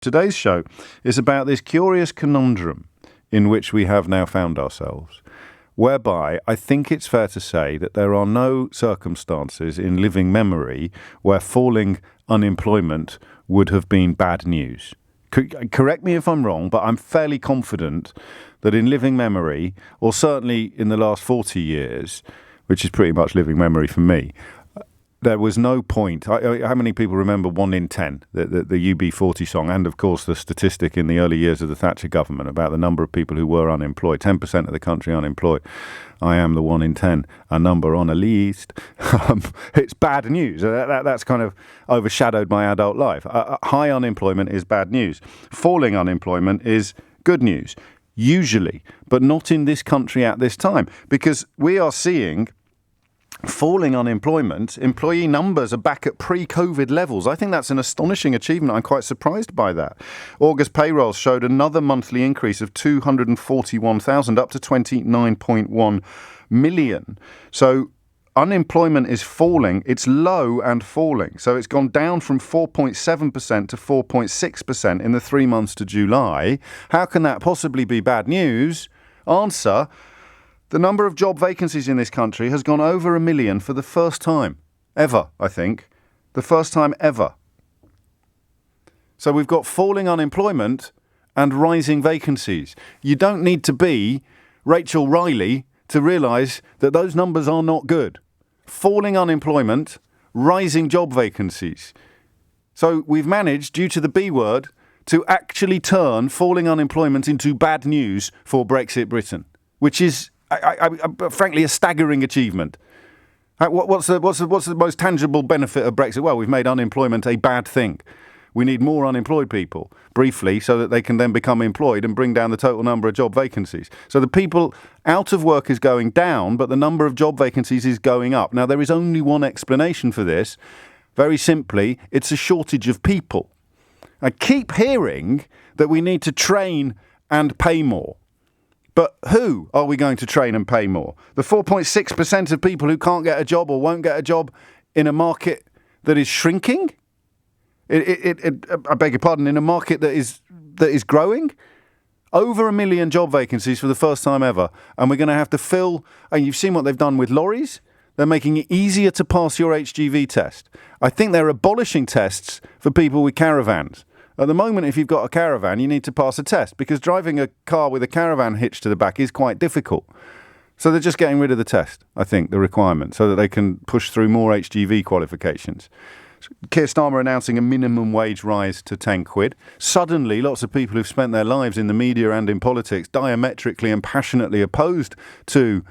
Today's show is about this curious conundrum in which we have now found ourselves, whereby I think it's fair to say that there are no circumstances in living memory where falling unemployment would have been bad news. Correct me if I'm wrong, but I'm fairly confident that in living memory, or certainly in the last 40 years, which is pretty much living memory for me, there was no point. How many people remember 1 in 10, the UB40 song, and of course the statistic in the early years of the Thatcher government about the number of people who were unemployed, 10% of the country unemployed. I am the 1 in 10, a number on a list. It's bad news. That's kind of overshadowed my adult life. High unemployment is bad news. Falling unemployment is good news, usually, but not in this country at this time, because we are seeing falling unemployment. Employee numbers are back at pre-COVID levels. I think that's an astonishing achievement. I'm quite surprised by that. August payrolls showed another monthly increase of 241,000, up to 29.1 million. So unemployment is falling. It's low and falling. So it's gone down from 4.7% to 4.6% in the 3 months to July. How can that possibly be bad news? Answer: the number of job vacancies in this country has gone over 1 million for the first time ever, I think. The first time ever. So we've got falling unemployment and rising vacancies. You don't need to be Rachel Riley to realise that those numbers are not good. Falling unemployment, rising job vacancies. So we've managed, due to the B word, to actually turn falling unemployment into bad news for Brexit Britain, which is frankly a staggering achievement. What's the most tangible benefit of Brexit? Well, we've made unemployment a bad thing. We need more unemployed people, briefly, so that they can then become employed and bring down the total number of job vacancies. So the people out of work is going down, but the number of job vacancies is going up. Now, there is only one explanation for this. Very simply, it's a shortage of people. I keep hearing that we need to train and pay more. But who are we going to train and pay more? The 4.6% of people who can't get a job or won't get a job in a market that is shrinking? I beg your pardon, in a market that is growing? Over 1 million job vacancies for the first time ever. And we're going to have to fill, and you've seen what they've done with lorries. They're making it easier to pass your HGV test. I think they're abolishing tests for people with caravans. At the moment, if you've got a caravan, you need to pass a test, because driving a car with a caravan hitched to the back is quite difficult. So they're just getting rid of the test, I think, the requirement, so that they can push through more HGV qualifications. Keir Starmer announcing a minimum wage rise to 10 quid. Suddenly, lots of people who've spent their lives in the media and in politics diametrically and passionately opposed to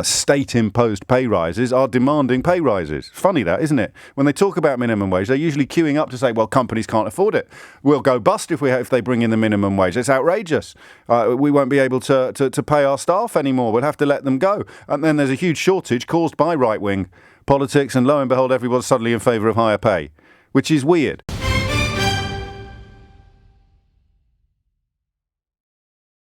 state-imposed pay rises are demanding pay rises. Funny that, isn't it? When they talk about minimum wage, they're usually queuing up to say, well, companies can't afford it. We'll go bust if they bring in the minimum wage. It's outrageous. We won't be able to pay our staff anymore. We'll have to let them go. And then there's a huge shortage caused by right-wing politics, and lo and behold, everyone's suddenly in favour of higher pay, which is weird.